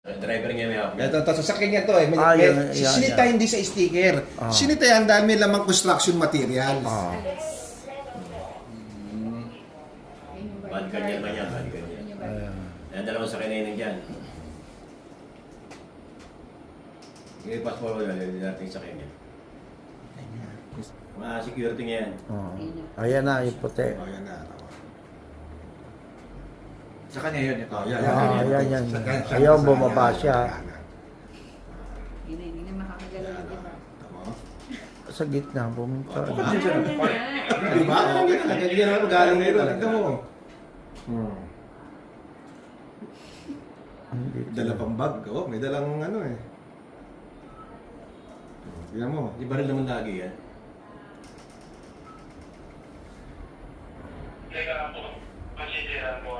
Driver niya may hawak. Ito, sasakyan niya to eh. Sinita hindi sa sticker. Sinita yan dahil may lamang construction materials. Bad ka niya ba niya? Bad ka niya. Yan, dalawang sakay na yun dyan. Yung passport mo lang, hindi natin yung sakay niya. Mga security niya yan. Ayan na, yung puti. Oh, yan na. Sa kanya yun ito. Ayan. Ayaw bumaba siya. Hindi na makakagalaw, di ba? Sa gitna, bumunta. Di ba? Hindi na naman galing na ito. Tignan mo. Dala pang bag. Oh, may dalang ano eh. Tignan mo. Di ba rin naman lagi yan? Teka po, masisiran mo.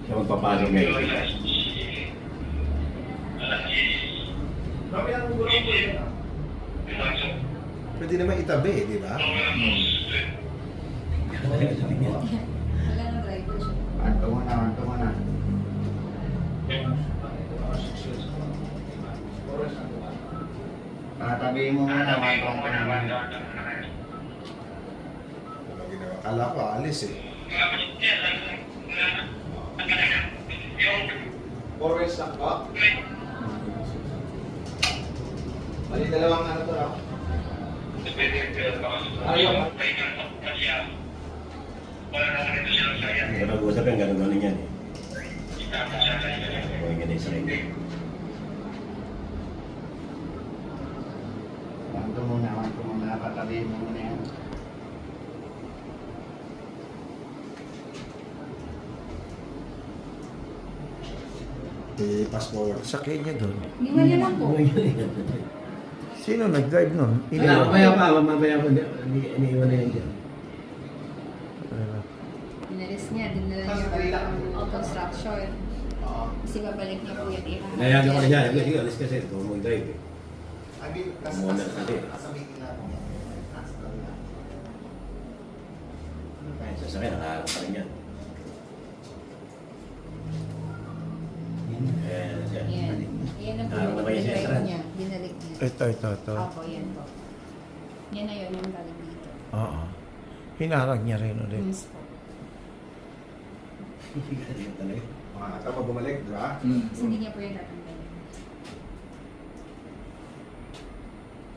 Siya magpapasok ngayon. Pwede naman itabi eh, di ba? Wala nang driver siya. Anto mo na. Tatabihin mo muna, mantong ko naman. Akala ko alis eh. Forest lang ba? Bali dalawang ano to ako. Ayaw. Kaya pag-usap yan, ganun-ganun yan eh. Kung ganun yung sakay niya. Mantong muna, tatabihin mo muna yan. Pass forward. Sakyan niya doon. Hindi man yan lang po. Sino nag-drive nun? Mamaya pa, iniiwan na yan dyan. Inalis niya, dinala niya ang construction. Kasi babalik niya po yan. Nayagan ko na siya. Sige, alis kasi. Kung mag-drive eh. Muna kasi. Ay, sasakay, nakaharap pa rin yan. Ayan, siya. Yan. Yan ang po Ah, yung mamaya siya, drive Fran. niya. Binalik niya. Ito. Opo, yan po. Yan na yun yung galing dito. Oo. Hinarang niya rin ulit. Yes po. Tama bumalik, di ba? Kasi hindi niya po yan tatanggalin.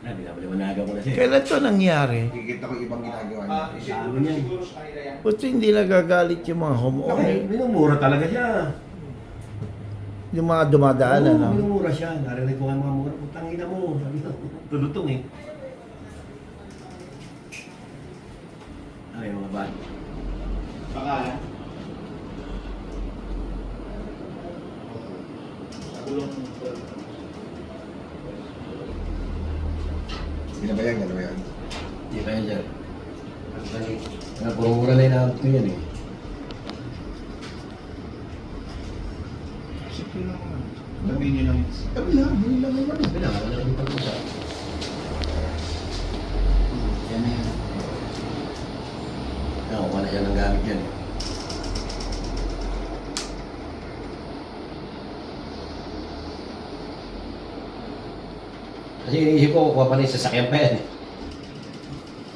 Ah, binabaliwanagan ko na siya. Kailan to nangyari? Kikita ko ibang ginagawa niya. Ano yan? Buti hindi nagagalit yung mga homeowner. Minumura talaga siya. Yung mga dumadaan, Oo, ano? minumura siya. Narinig ko nga mga mura. Putang ina mo. Sabi ko, tulutong eh. Ay, mga bad. Pangalan? Binabayan yan, ano yan? Hindi pa yan dyan. Nga, puro mura na inaabot ko yan eh. Sige lang. Sabihin niyo lang. Sabi lang naman. Sabi na, wala nang pag-usap. Yan na yan. Nakuha na siya ng gamit yan eh. Kasi iniisip ko, kuha pa rin sa sasakyan pa yan eh.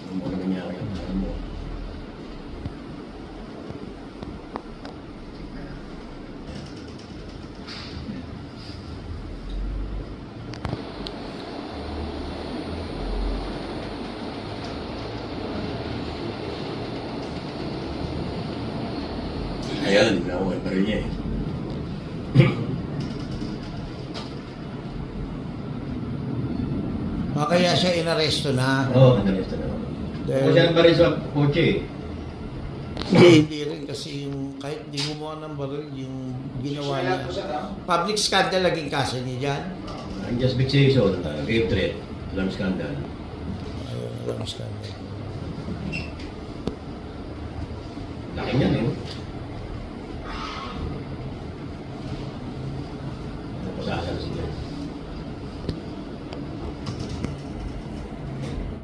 Ano mo naman niya ako yan? Ano mo? Ayan, nakuha pa rin niya eh. Kaya siya inaresto na. Oo, ang galis na naman. Kasi ang pa rin sa kotse eh. Hindi rin kasi yung kahit di gumawa ng baril, yung ginawa niya. Public scandal naging kaso niya dyan. Unjust vexation, rape threat, alarm scandal. Ayun, alam scandal. Laki niyan eh.